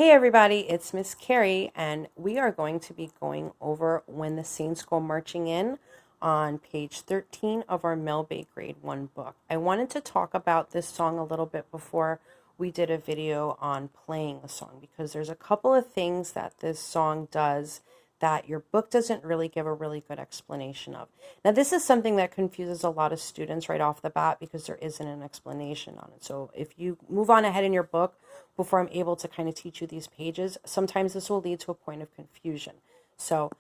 Hey everybody, it's Miss Carrie, and we are going to be going over When the Saints Go Marching In on page 13 of our Mel Bay Grade 1 book. I wanted to talk about this song a little bit before we did a video on playing the song because there's a couple of things that this song does that your book doesn't really give a really good explanation of. Now, this is something that confuses a lot of students right off the bat because there isn't an explanation on it. So if you move on ahead in your book before I'm able to kind of teach you these pages, sometimes this will lead to a point of confusion. So,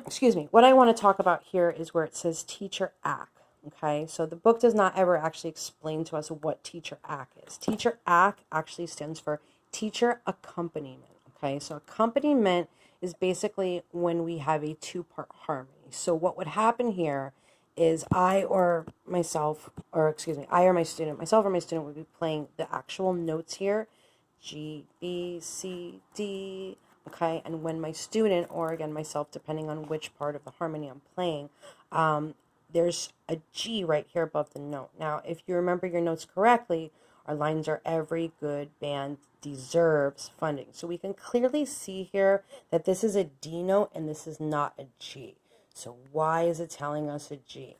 excuse me, what I want to talk about here is where it says teacher ack. Okay, so the book does not ever actually explain to us what teacher ack is. Teacher ack actually stands for teacher accompaniment. Okay, so accompaniment is basically when we have a two-part harmony. So what would happen here is I or my student, myself or my student would be playing the actual notes here, G, B, C, D, okay? And when my student, or again myself, depending on which part of the harmony I'm playing, there's a G right here above the note. Now, if you remember your notes correctly, our lines are every good band deserves funding. So we can clearly see here that this is a D note and this is not a G. So why is it telling us a G?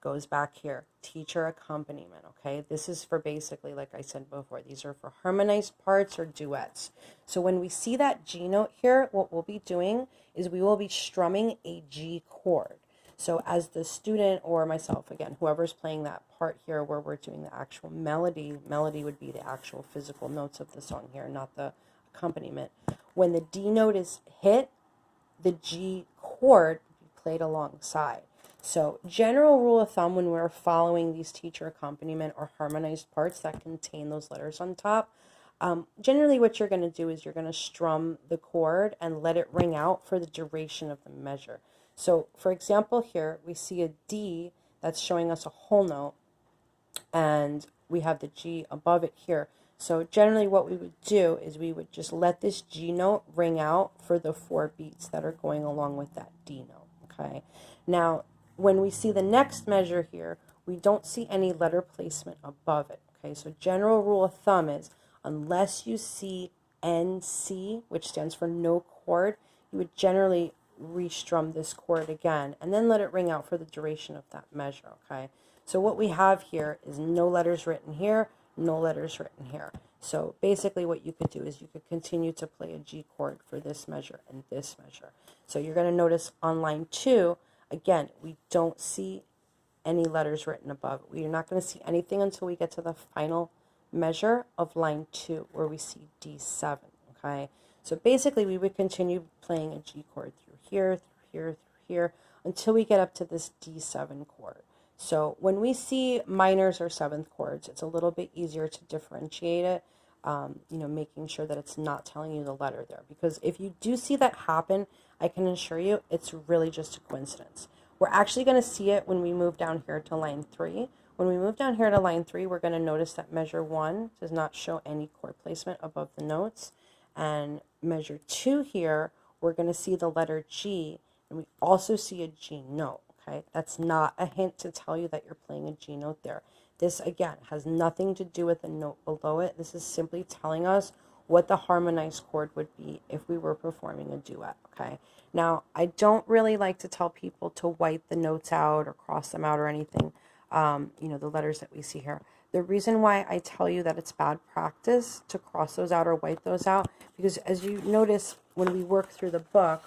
Goes back here, teacher accompaniment, okay? This is for basically, like I said before, these are for harmonized parts or duets. So when we see that G note here, what we'll be doing is we will be strumming a G chord. So as the student or myself, again, whoever's playing that part here where we're doing the actual melody would be the actual physical notes of the song here, not the accompaniment. When the D note is hit, the G chord will be played alongside. So general rule of thumb when we're following these teacher accompaniment or harmonized parts that contain those letters on top, generally what you're going to do is you're going to strum the chord and let it ring out for the duration of the measure. So for example here, we see a D that's showing us a whole note, and we have the G above it here. So generally what we would do is we would just let this G note ring out for the 4 beats that are going along with that D note, okay? Now, when we see the next measure here, we don't see any letter placement above it, okay? So general rule of thumb is unless you see NC, which stands for no chord, you would generally restrum this chord again and then let it ring out for the duration of that measure, okay? So what we have here is no letters written here, no letters written here. So basically what you could do is you could continue to play a G chord for this measure and this measure. So you're going to notice on line 2, again, we don't see any letters written above it. We are not going to see anything until we get to the final measure of line 2 where we see D7, okay? So basically we would continue playing a G chord through here, through here, through here, until we get up to this D7 chord. So when we see minors or 7th chords, it's a little bit easier to differentiate it, making sure that it's not telling you the letter there. Because if you do see that happen, I can assure you it's really just a coincidence. We're actually going to see it when we move down here to line 3. When we move down here to line 3, we're going to notice that measure 1 does not show any chord placement above the notes. And measure 2 here, we're going to see the letter G, and we also see a G note, okay? That's not a hint to tell you that you're playing a G note there. This, again, has nothing to do with the note below it. This is simply telling us what the harmonized chord would be if we were performing a duet, okay? Now, I don't really like to tell people to white the notes out or cross them out or anything, the letters that we see here. The reason why I tell you that it's bad practice to cross those out or white those out, because as you notice when we work through the book,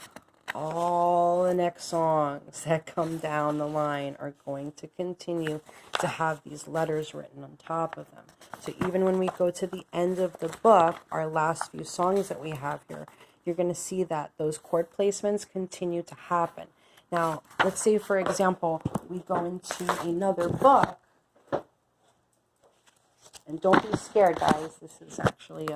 all the next songs that come down the line are going to continue to have these letters written on top of them. So even when we go to the end of the book, our last few songs that we have here, you're going to see that those chord placements continue to happen. Now, let's say, for example, we go into another book. And don't be scared, guys. This is actually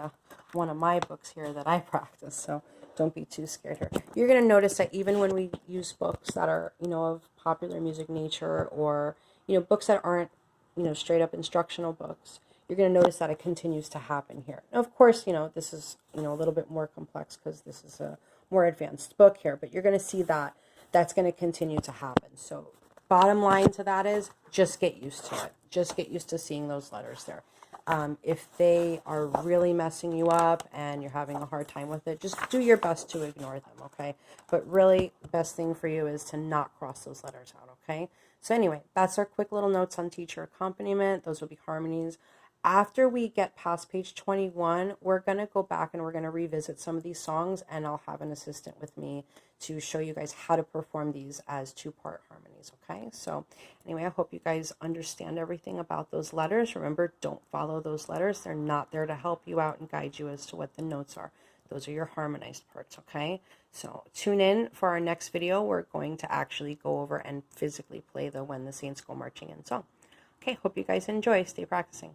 one of my books here that I practice, so don't be too scared here. You're going to notice that even when we use books that are, of popular music nature or, books that aren't, straight up instructional books, you're going to notice that it continues to happen here. Now, of course, this is, a little bit more complex because this is a more advanced book here, but you're going to see that that's going to continue to happen. So bottom line to that is just get used to it. Just get used to seeing those letters there. If they are really messing you up and you're having a hard time with it, just do your best to ignore them, okay? But really, best thing for you is to not cross those letters out, okay? So anyway, that's our quick little notes on teacher accompaniment. Those will be harmonies. After we get past page 21, we're going to go back and we're going to revisit some of these songs, and I'll have an assistant with me to show you guys how to perform these as two-part harmonies, okay? So anyway, I hope you guys understand everything about those letters. Remember, don't follow those letters. They're not there to help you out and guide you as to what the notes are. Those are your harmonized parts, okay? So tune in for our next video. We're going to actually go over and physically play the When the Saints Go Marching In song. Okay, hope you guys enjoy. Stay practicing.